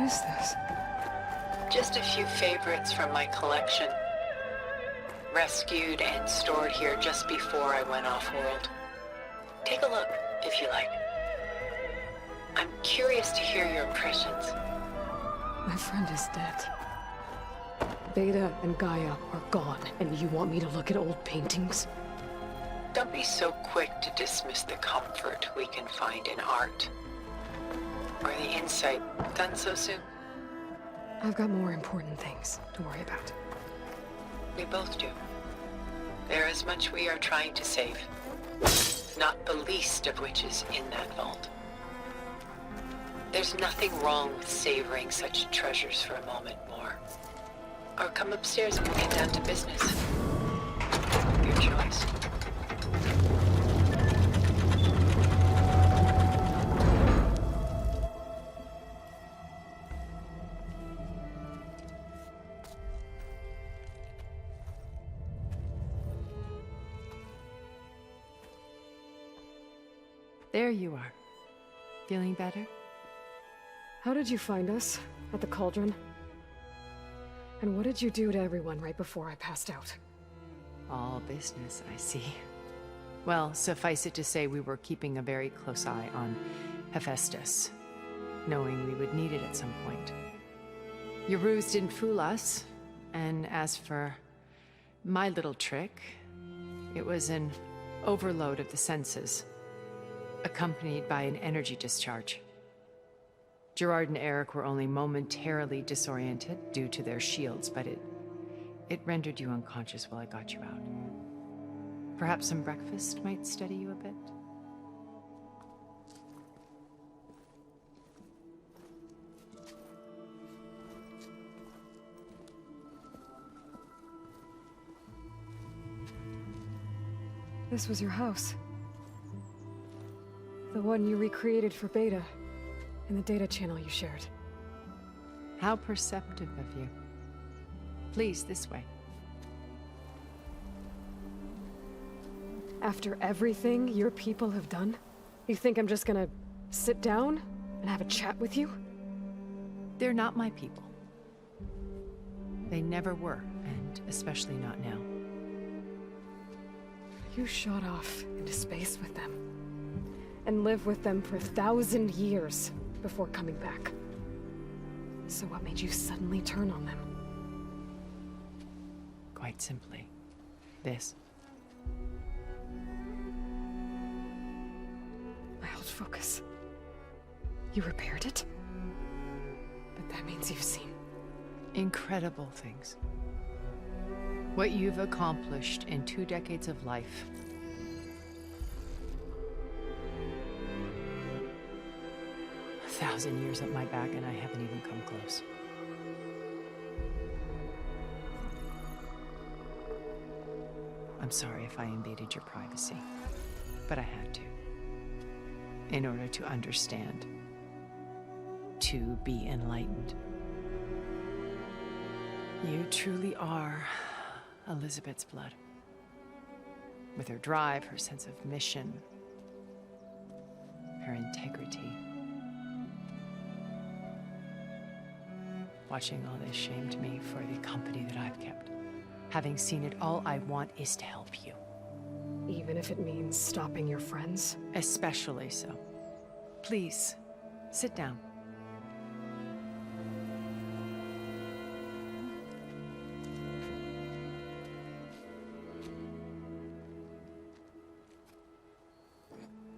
is this? Just a few favorites from my collection. Rescued and stored here just before I went off-world. Take a look, if you like. I'm curious to hear your impressions. My friend is dead. Beta and Gaia are gone, and you want me to look at old paintings? Don't be so quick to dismiss the comfort we can find in art. Or the insight done so soon. I've got more important things to worry about. We both do. There is much we are trying to save. Not the least of which is in that vault. There's nothing wrong with savoring such treasures for a moment more. Or come upstairs and we'll get down to business. Your choice. There you are. Feeling better? How did you find us? At the cauldron? And what did you do to everyone right before I passed out? All business, I see. Well, suffice it to say we were keeping a very close eye on Hephaestus, knowing we would need it at some point. Your ruse didn't fool us, and as for my little trick, it was an overload of the senses, accompanied by an energy discharge. Gerard and Eric were only momentarily disoriented due to their shields, but it rendered you unconscious while I got you out. Perhaps some breakfast might steady you a bit? This was your house. The one you recreated for Beta, in the data channel you shared. How perceptive of you. Please, this way. After everything your people have done, you think I'm just gonna sit down and have a chat with you? They're not my people. They never were, and especially not now. You shot off into space with them, and lived with them for 1,000 years before coming back. So what made you suddenly turn on them? Quite simply, this. My old focus. You repaired it? But that means you've seen incredible things. What you've accomplished in 2 decades of life. A 1,000 years at my back and I haven't even come close. I'm sorry if I invaded your privacy, but I had to. In order to understand. To be enlightened. You truly are Elizabeth's blood. With her drive, her sense of mission, her integrity. Watching all this shamed me for the company that I've kept. Having seen it, all I want is to help you. even if it means stopping your friends? Especially so. Please, sit down.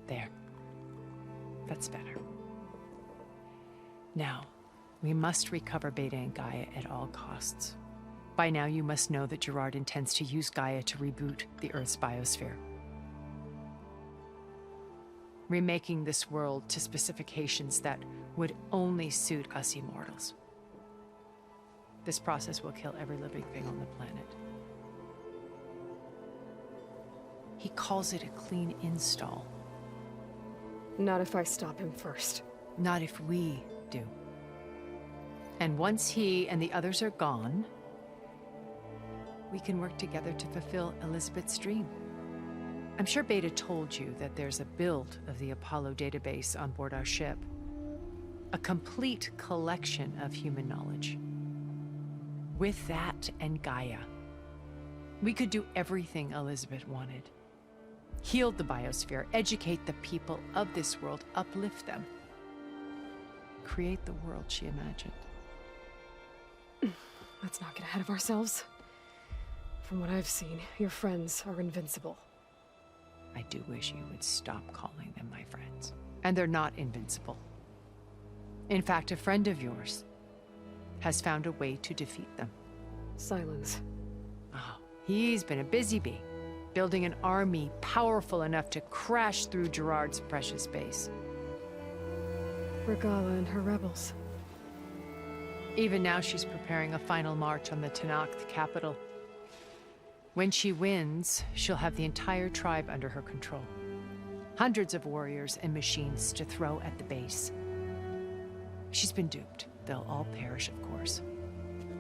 There. That's better. Now, we must recover Beta and Gaia at all costs. By now, you must know that Gerard intends to use Gaia to reboot the Earth's biosphere. Remaking this world to specifications that would only suit us immortals. This process will kill every living thing on the planet. He calls it a clean install. Not if I stop him first. Not if we do. And once he and the others are gone, we can work together to fulfill Elizabeth's dream. I'm sure Beta told you that there's a build of the Apollo database on board our ship. A complete collection of human knowledge. With that and Gaia, we could do everything Elizabeth wanted. Heal the biosphere, educate the people of this world, uplift them. Create the world she imagined. Let's not get ahead of ourselves. From what I've seen, your friends are invincible. I do wish you would stop calling them my friends. And they're not invincible. In fact, a friend of yours has found a way to defeat them. Silence. Oh, he's been a busy bee, building an army powerful enough to crash through Gerard's precious base. Regala and her rebels. Even now she's preparing a final march on the Tenakth capital. When she wins, she'll have the entire tribe under her control. Hundreds of warriors and machines to throw at the base. She's been duped. They'll all perish, of course.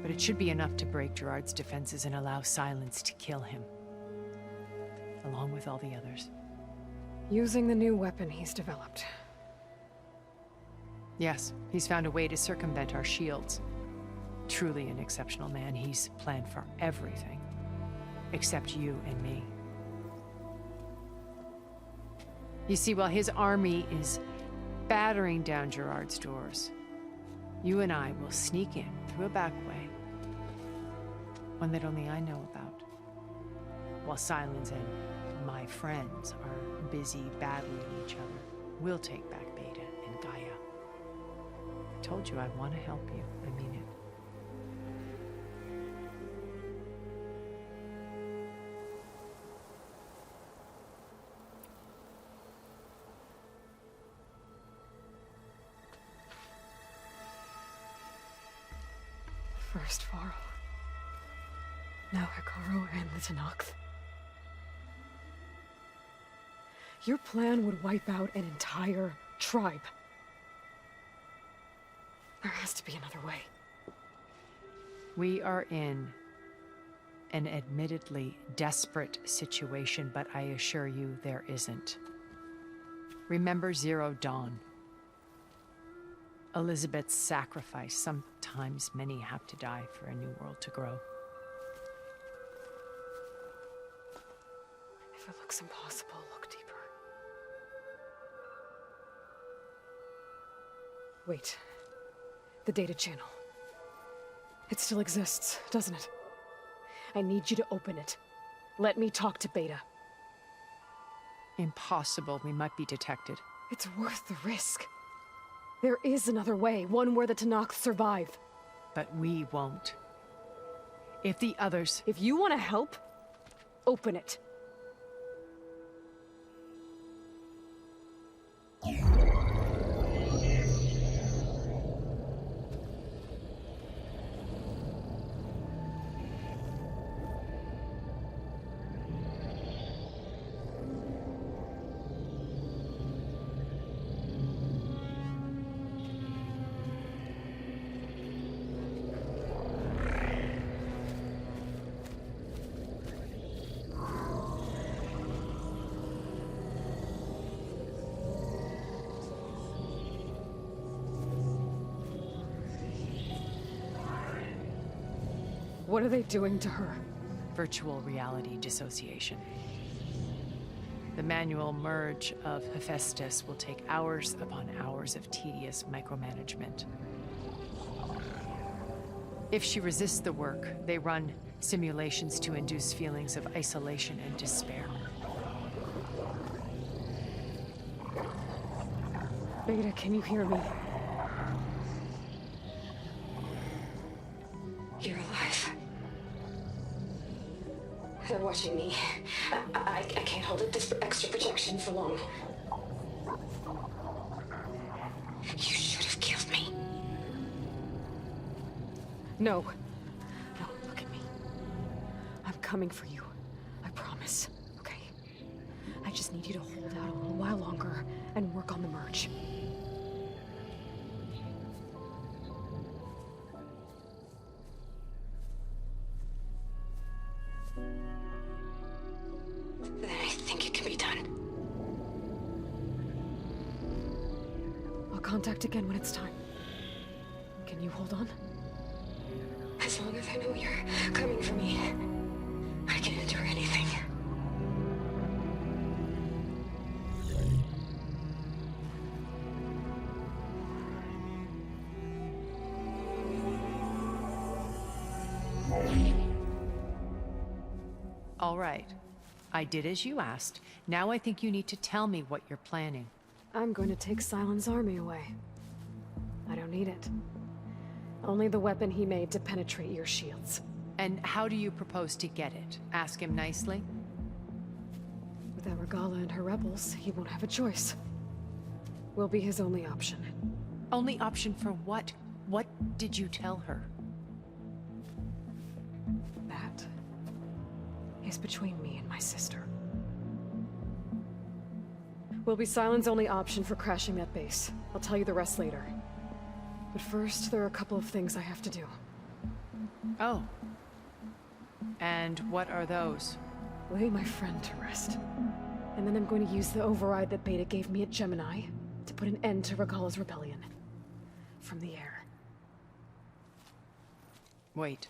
But it should be enough to break Gerard's defenses and allow Silence to kill him. Along with all the others. Using the new weapon he's developed. Yes, he's found a way to circumvent our shields. Truly an exceptional man. He's planned for everything. Except you and me. You see, while his army is battering down Gerard's doors, you and I will sneak in through a back way. One that only I know about. While Silence and my friends are busy battling each other, we'll take back Beta and Gaia. I told you I want to help you. I mean it. First Varl. Now Hikaru and the Tenakth. Your plan would wipe out an entire tribe. There has to be another way. We are in an admittedly desperate situation, but I assure you there isn't. Remember Zero Dawn. Elizabeth's sacrifice. Sometimes many have to die for a new world to grow. If it looks impossible, look deeper. Wait. The data channel. It still exists, doesn't it? I need you to open it. Let me talk to Beta. Impossible. We might be detected. It's worth the risk. There is another way, one where the Tenakth survive. But we won't. If the others... If you want to help, open it. What are they doing to her? Virtual reality dissociation. The manual merge of Hephaestus will take hours upon hours of tedious micromanagement. If she resists the work, they run simulations to induce feelings of isolation and despair. Beta, can you hear me? You're alive. They're watching me. I can't hold up this extra protection for long. You should have killed me. No. No, look at me. I'm coming for you. I promise, okay? I just need you to hold out a little while longer and work on the merge. Then I think it can be done. I'll contact again when it's time. Can you hold on? As long as I know you're coming for me, I can endure anything. All right. I did as you asked. Now I think you need to tell me what you're planning. I'm going to take Sylens' army away. I don't need it. Only the weapon he made to penetrate your shields. And how do you propose to get it? Ask him nicely? Without Regala and her rebels, he won't have a choice. We'll be his only option. Only option for what? What did you tell her? That is between me and my sister. Will be Sylens' only option for crashing that base. I'll tell you the rest later. But first, there are a couple of things I have to do. Oh. And what are those? Lay my friend to rest. And then I'm going to use the override that Beta gave me at Gemini to put an end to Regala's rebellion. From the air. Wait.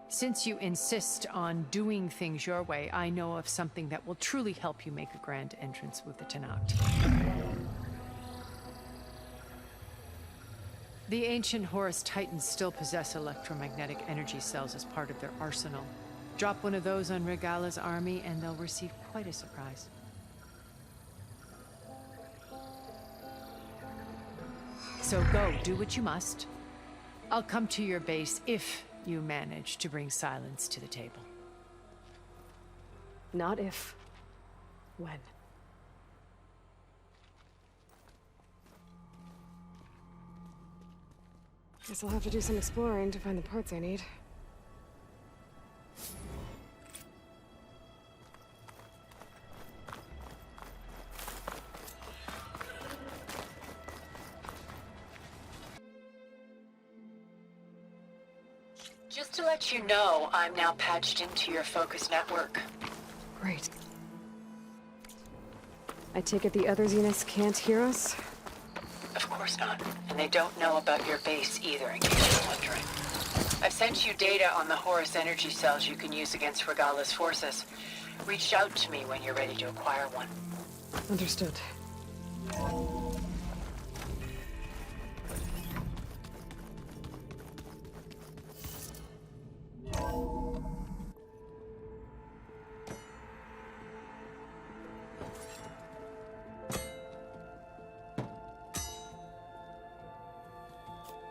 Since you insist on doing things your way, I know of something that will truly help you make a grand entrance with the Tenakth. The ancient Horus Titans still possess electromagnetic energy cells as part of their arsenal. Drop one of those on Regala's army and they'll receive quite a surprise. So go, do what you must. I'll come to your base if you manage to bring Sylens to the table. Not if. When. Guess I'll have to do some exploring to find the parts I need. Just to let you know, I'm now patched into your focus network. Great. I take it the other Zeniths can't hear us? Of course not. And they don't know about your base either, in case you're wondering. I've sent you data on the Horus energy cells you can use against Regala's forces. Reach out to me when you're ready to acquire one. Understood.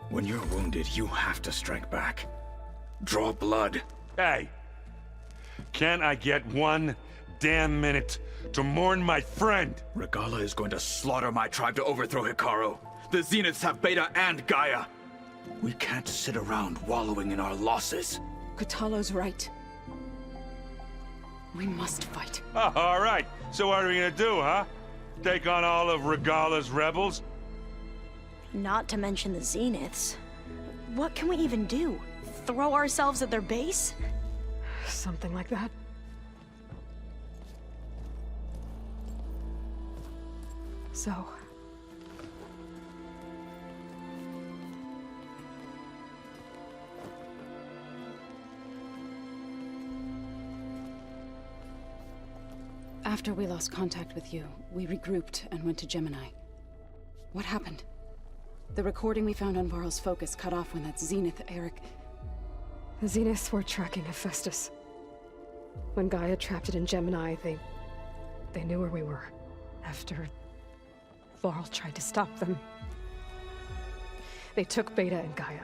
When you're wounded, you have to strike back. Draw blood. Hey! Can't I get one damn minute to mourn my friend? Regala is going to slaughter my tribe to overthrow Hikaru. The Zeniths have Beta and Gaia. We can't sit around wallowing in our losses. Kotallo's right. We must fight. Oh, all right. So what are we gonna do, huh? Take on all of Regala's rebels? Not to mention the Zeniths. What can we even do? Throw ourselves at their base? Something like that. So... After we lost contact with you, we regrouped and went to Gemini. What happened? The recording we found on Varl's focus cut off when that Zenith, Eric... The Zeniths were tracking Hephaestus. When Gaia trapped it in Gemini, they knew where we were. After... Varl tried to stop them. They took Beta and Gaia.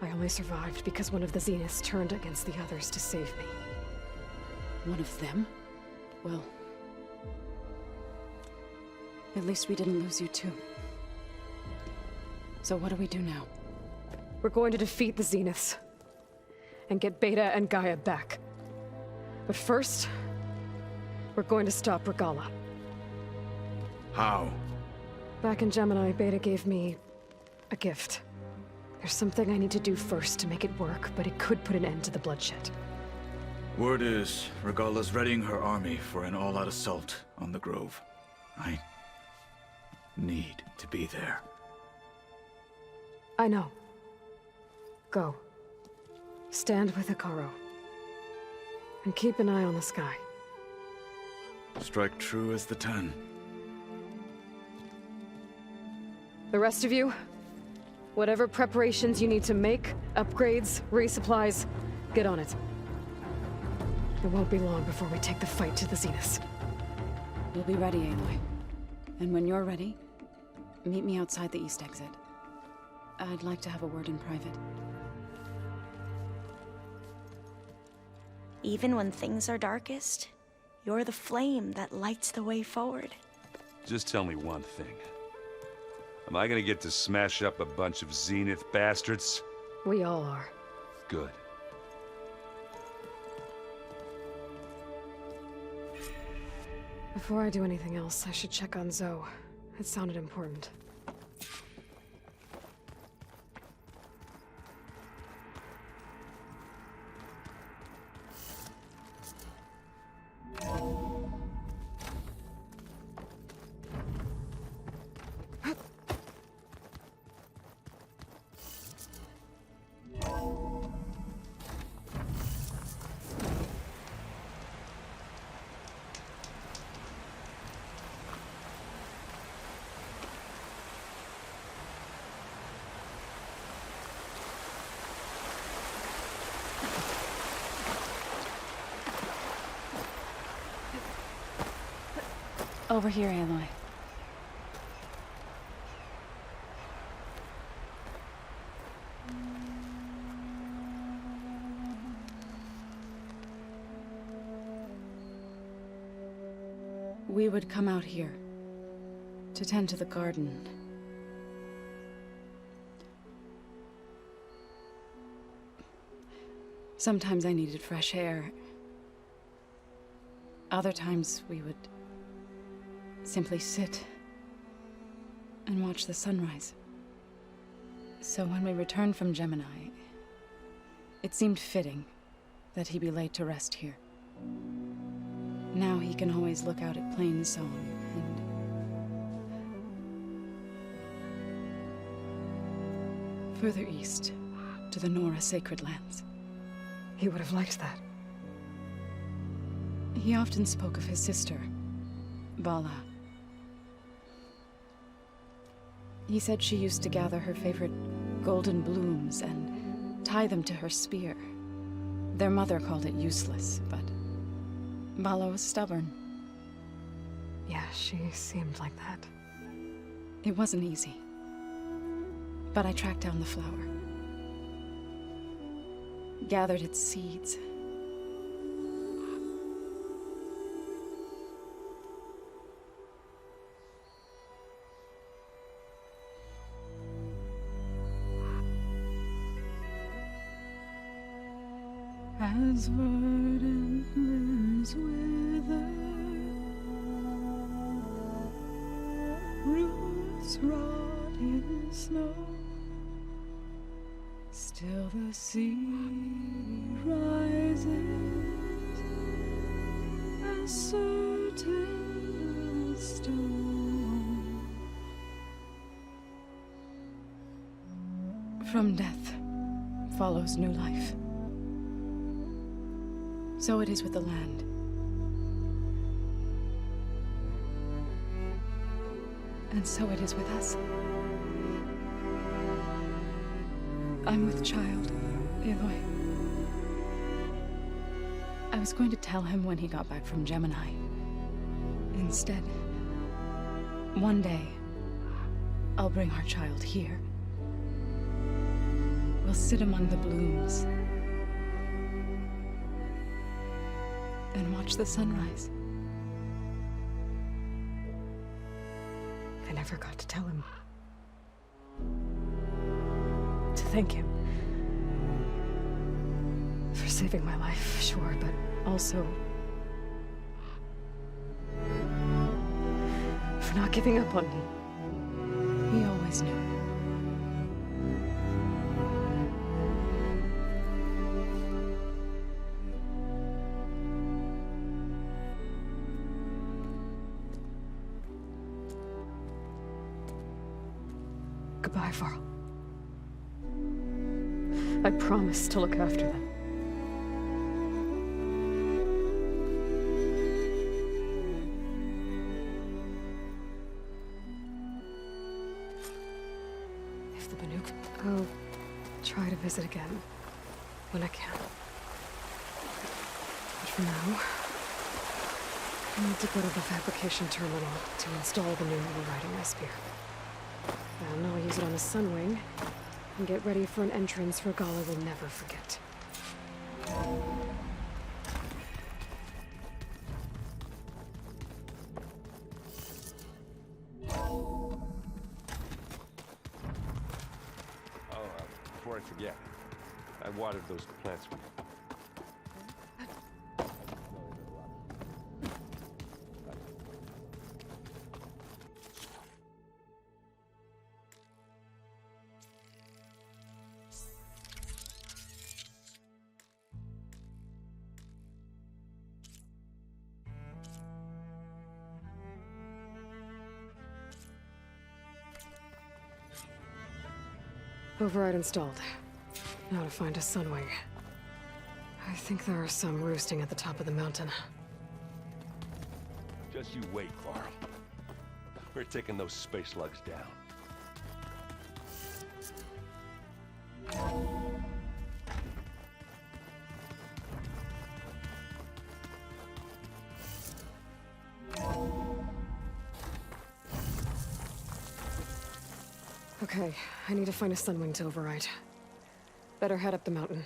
I only survived because one of the Zeniths turned against the others to save me. One of them? Well... At least we didn't lose you too. So what do we do now? We're going to defeat the Zeniths. And get Beta and Gaia back. But first... we're going to stop Regala. How? Back in Gemini, Beta gave me... a gift. There's something I need to do first to make it work, but it could put an end to the bloodshed. Word is, Regala's readying her army for an all-out assault on the Grove. I need to be there. I know. Go. Stand with Hikaru. And keep an eye on the sky. Strike true as the 10. The rest of you, whatever preparations you need to make, upgrades, resupplies, get on it. It won't be long before we take the fight to the Zeniths. We'll be ready, Aloy. And when you're ready, meet me outside the east exit. I'd like to have a word in private. Even when things are darkest, you're the flame that lights the way forward. Just tell me one thing. Am I gonna get to smash up a bunch of Zenith bastards? We all are. Good. Before I do anything else, I should check on Zoe. It sounded important. Over here, Aloy. We would come out here to tend to the garden. Sometimes I needed fresh air. Other times we would simply sit and watch the sunrise. So when we returned from Gemini, it seemed fitting that he be laid to rest here. Now he can always look out at Plain Song and further east to the Nora sacred lands. He would have liked that. He often spoke of his sister, Vala. He said she used to gather her favorite golden blooms and tie them to her spear. Their mother called it useless, but Vala was stubborn. Yeah, she seemed like that. It wasn't easy. But I tracked down the flower. Gathered its seeds. As verdant limbs wither, roots rot in snow, still the sea rises, as certain as stone. From death follows new life. So it is with the land. And so it is with us. I'm with child, Aloy. I was going to tell him when he got back from Gemini. Instead, one day, I'll bring our child here. We'll sit among the blooms and watch the sunrise. I never got to tell him. To thank him. For saving my life, sure, but also for not giving up on me. He always knew. Goodbye, Varl. I promise to look after them. If the Banuk... I'll try to visit again when I can. But for now, I need to go to the fabrication terminal to install the new overriding my spear. Then I'll use it on the Sunwing and get ready for an entrance Regala will never forget. Before I forget, I watered those plants for you. Override installed. Now to find a Sunwing. I think there are some roosting at the top of the mountain. Just you wait, Varl. We're taking those space slugs down. Okay, I need to find a Sunwing to override. Better head up the mountain.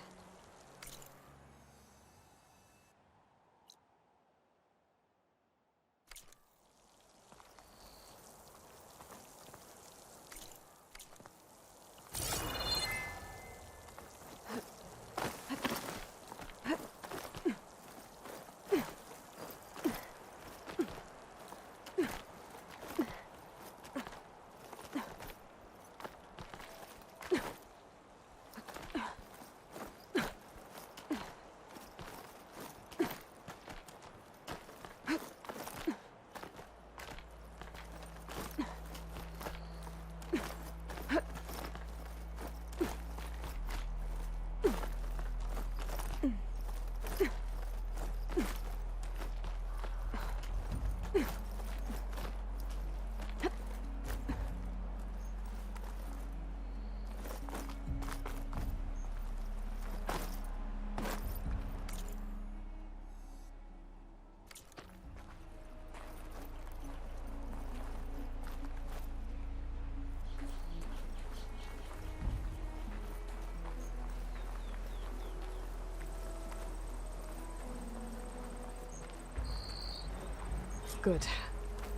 Good.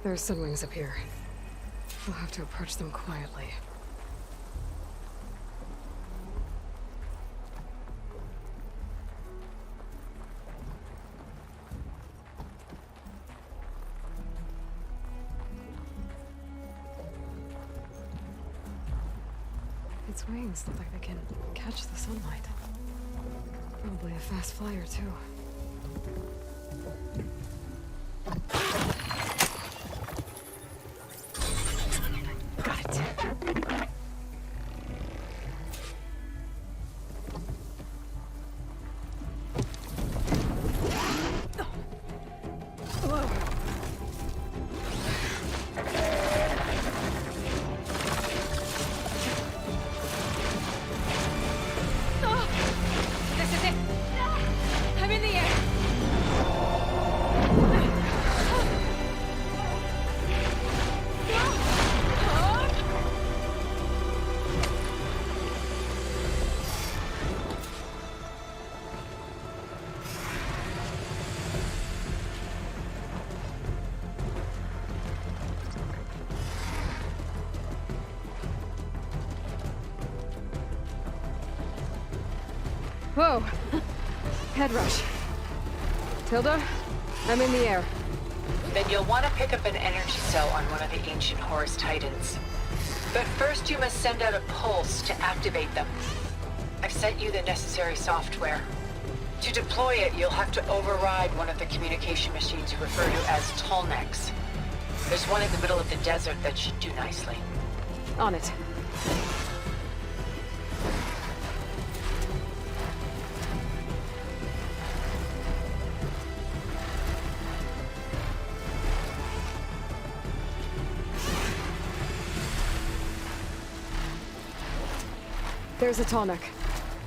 There are Sunwings up here. We'll have to approach them quietly. Its wings look like they can catch the sunlight. Probably a fast flyer, too. Whoa! Head rush. Tilda, I'm in the air. Then you'll want to pick up an energy cell on one of the ancient Horus Titans. But first you must send out a pulse to activate them. I've sent you the necessary software. To deploy it, you'll have to override one of the communication machines referred to as Tallnecks. There's one in the middle of the desert that should do nicely. On it. There's a tall neck.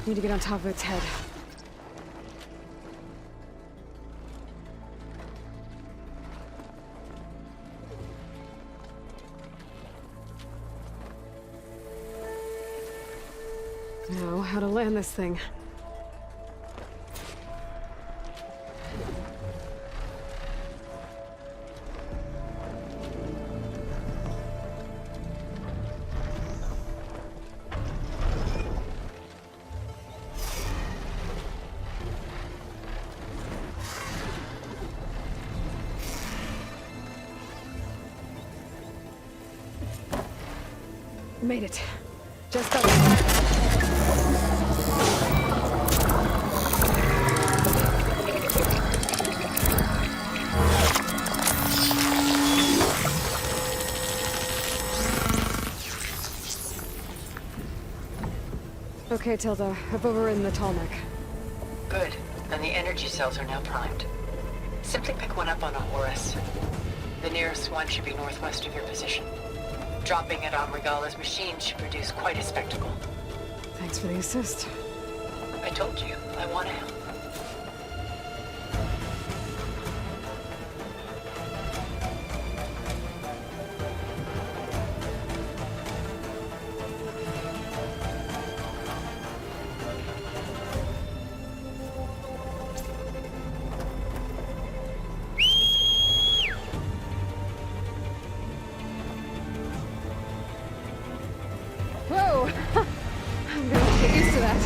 Need to get on top of its head. Now, how to land this thing. Made it. Just got Okay, Tilda. I've overridden the tall neck. Good. And the energy cells are now primed. Simply pick one up on a Horus. The nearest one should be northwest of your position. Dropping it on Regala's machine should produce quite a spectacle. Thanks for the assist. I told you, I want to help. Whoa! I'm gonna get used to that.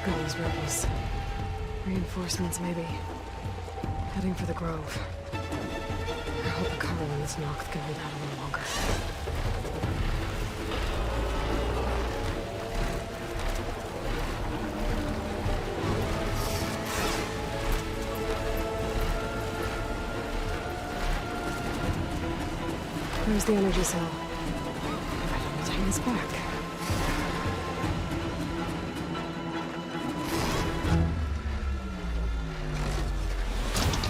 Those rebels. Reinforcements, maybe. Heading for the Grove. I hope Utaru and Tenakth can hold out a little longer. Where's the energy cell? I don't need to hang this back.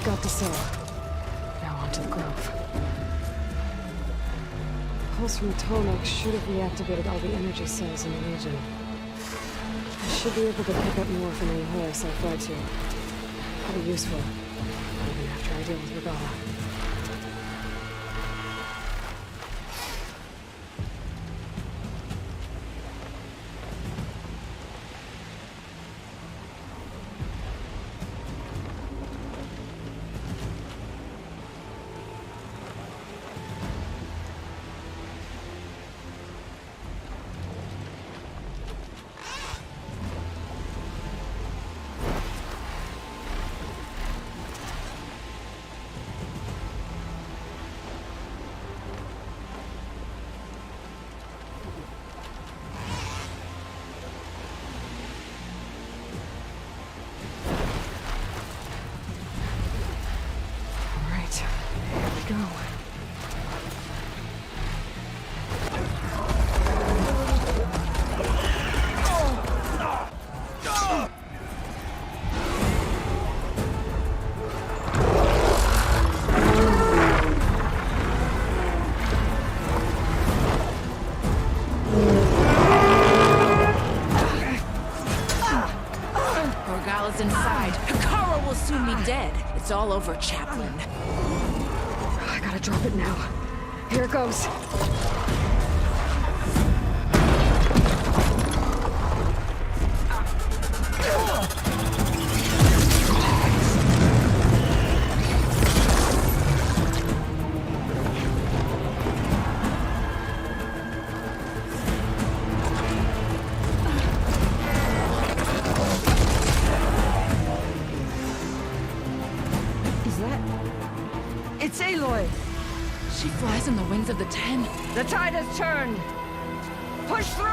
Got the cell. Now onto the Grove. Pulse from Tonek should have reactivated all the energy cells in the region. I should be able to pick up more from any Horus I fly to. That'll be useful, even after I deal with Regala. Go. Regala's inside. Hikaru will soon be dead. It's all over, Chaplain. I gotta drop it now. Here it goes. signs of the 10. The tide has turned! Push through!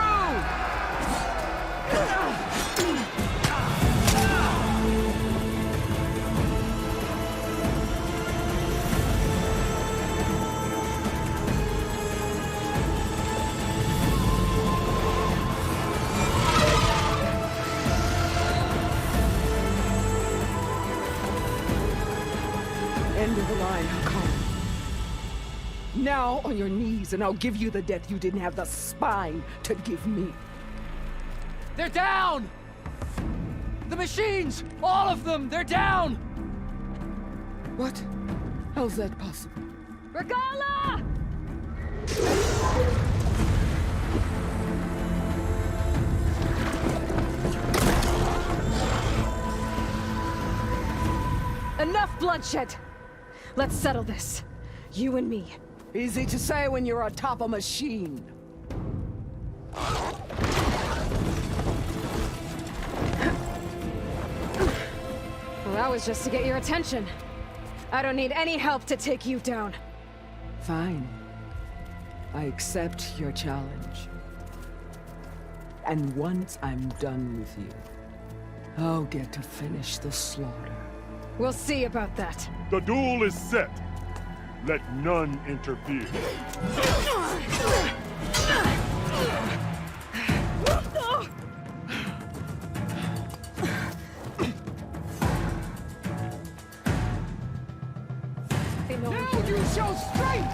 End of the line, Hakaru. Now on your knees, and I'll give you the death you didn't have the spine to give me. They're down! The machines! All of them! They're down! What? How's that possible? Regala! Enough bloodshed! Let's settle this. You and me. Easy to say when you're atop a machine. Well, that was just to get your attention. I don't need any help to take you down. Fine. I accept your challenge. And once I'm done with you, I'll get to finish the slaughter. We'll see about that. The duel is set. Let none interfere. Now you show strength!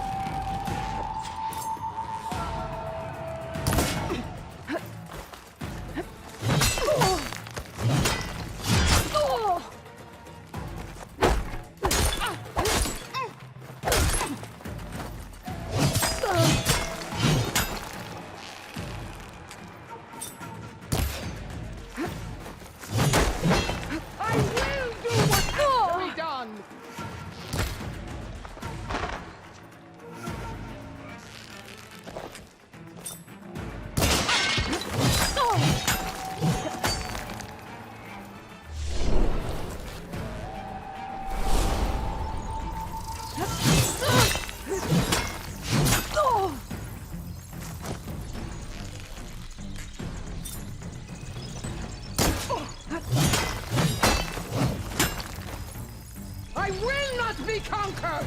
I will not be conquered!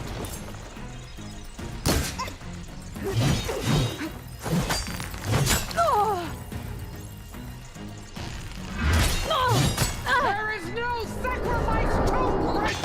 There is no sacrifice too great!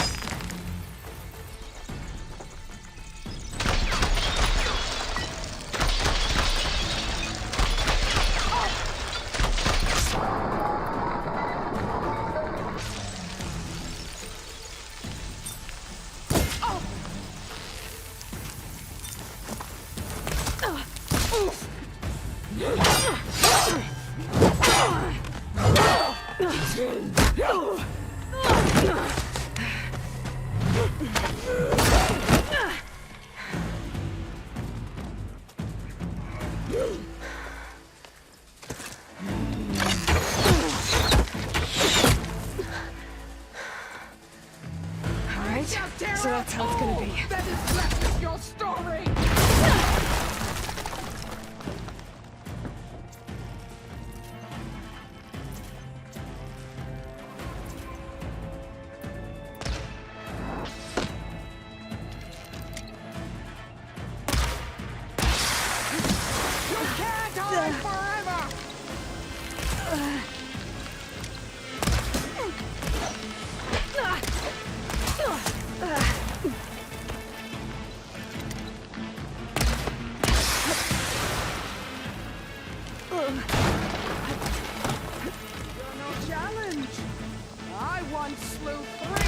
So that's how it's gonna be. That is left of your story! You can't hide forever! You're no challenge. I once slew 3.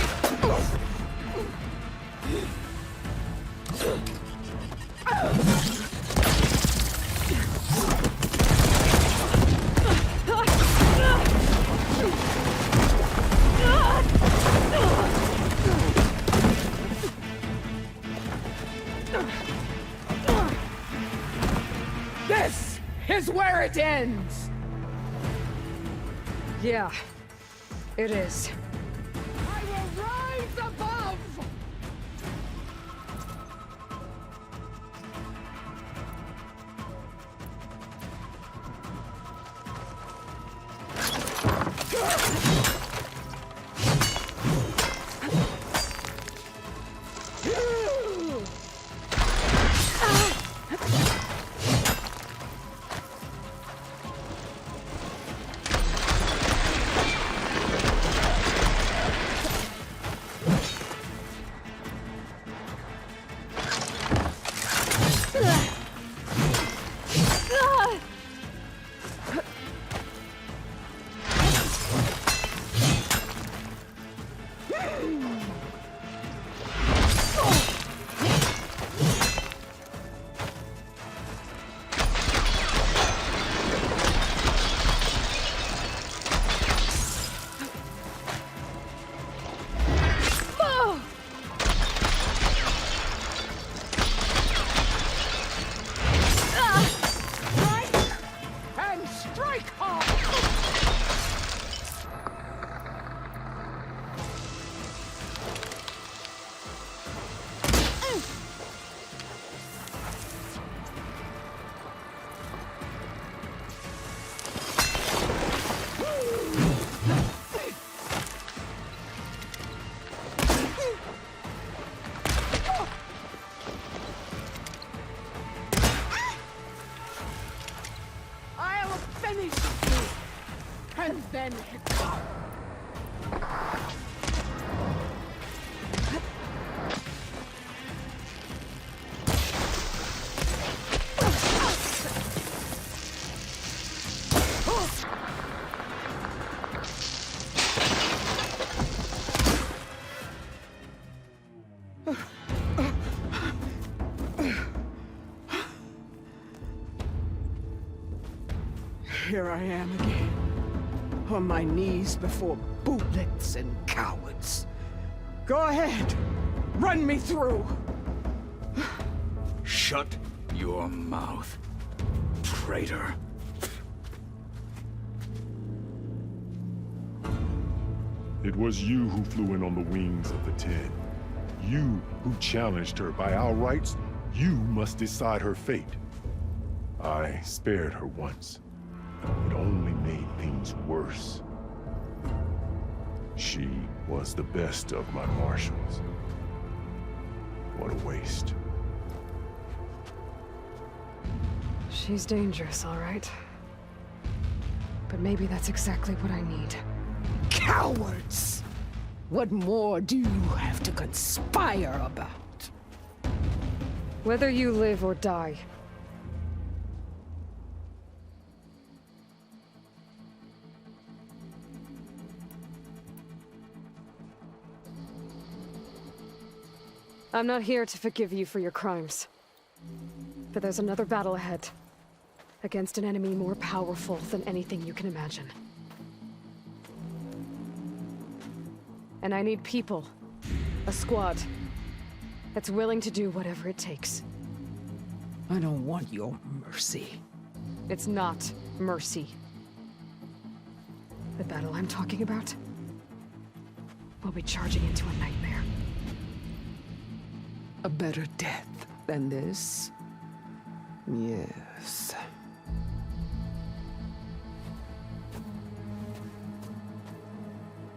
This is where it ends! Yeah, it is. I will rise above! And then here I am again, on my knees before bootlets and cowards. Go ahead, run me through. Shut your mouth, traitor. It was you who flew in on the wings of the Ten. You who challenged her. By our rights, you must decide her fate. I spared her once. It only made things worse. She was the best of my marshals. What a waste. She's dangerous, all right. But maybe that's exactly what I need. Cowards! What more do you have to conspire about? Whether you live or die, I'm not here to forgive you for your crimes. But there's another battle ahead. Against an enemy more powerful than anything you can imagine. And I need people. A squad. That's willing to do whatever it takes. I don't want your mercy. It's not mercy. The battle I'm talking about will be charging into a nightmare. A better death than this? Yes.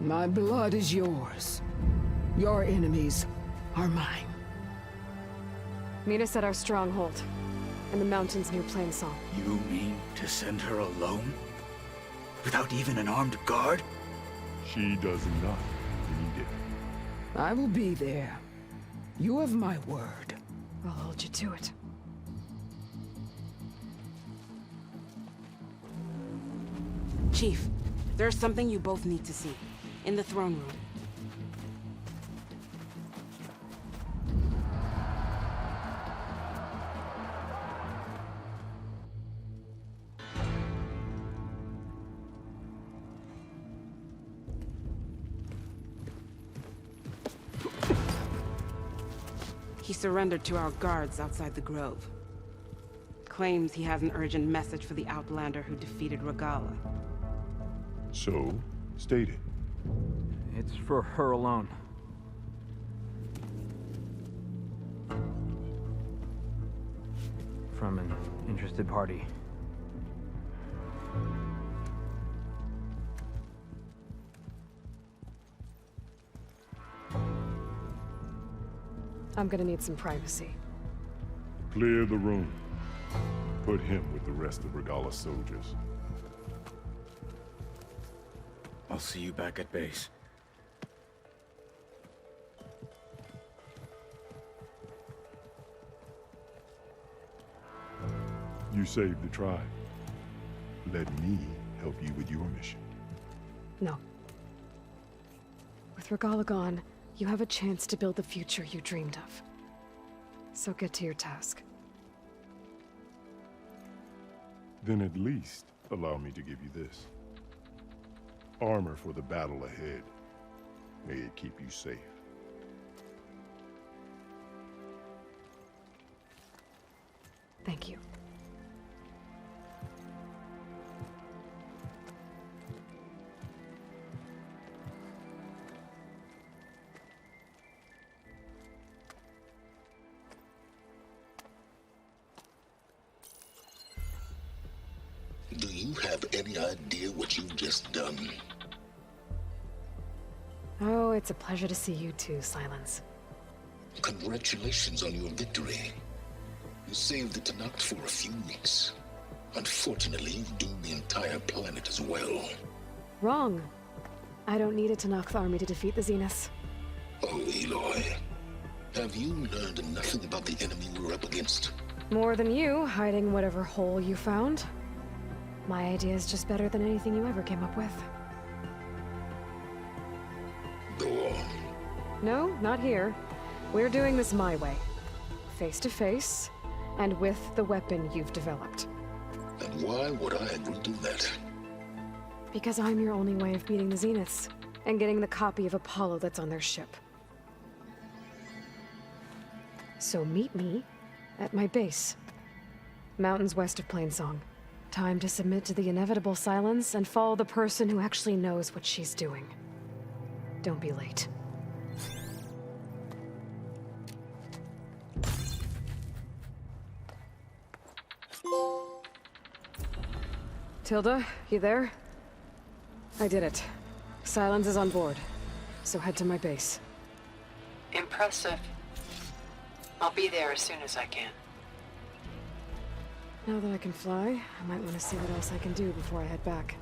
My blood is yours. Your enemies are mine. Meet us at our stronghold, in the mountains near Plainsong. You mean to send her alone? Without even an armed guard? She does not need it. I will be there. You have my word. I'll hold you to it. Chief, there's something you both need to see. In the throne room. He surrendered to our guards outside the grove. Claims he has an urgent message for the Outlander who defeated Regala. So, state it. It's for her alone. From an interested party. I'm gonna need some privacy. Clear the room. Put him with the rest of Regala's soldiers. I'll see you back at base. You saved the tribe. Let me help you with your mission. No. With Regala gone, you have a chance to build the future you dreamed of. So get to your task. Then at least allow me to give you this. Armor for the battle ahead. May it keep you safe. Thank you. Do you have any idea what you've just done? Oh, it's a pleasure to see you too, Silence. Congratulations on your victory. You saved the Tenakth for a few weeks. Unfortunately, you've doomed the entire planet as well. Wrong. I don't need a Tenakth army to defeat the Zeniths. Oh, Aloy. Have you learned nothing about the enemy we're up against? More than you, hiding whatever hole you found. My idea is just better than anything you ever came up with. Go on. No, not here. We're doing this my way. Face to face, and with the weapon you've developed. And why would I agree to that? Because I'm your only way of beating the Zeniths, and getting the copy of Apollo that's on their ship. So meet me at my base. Mountains west of Plainsong. Time to submit to the inevitable silence and follow the person who actually knows what she's doing. Don't be late. Tilda, you there? I did it. Silence is on board, so head to my base. Impressive. I'll be there as soon as I can. Now that I can fly, I might want to see what else I can do before I head back.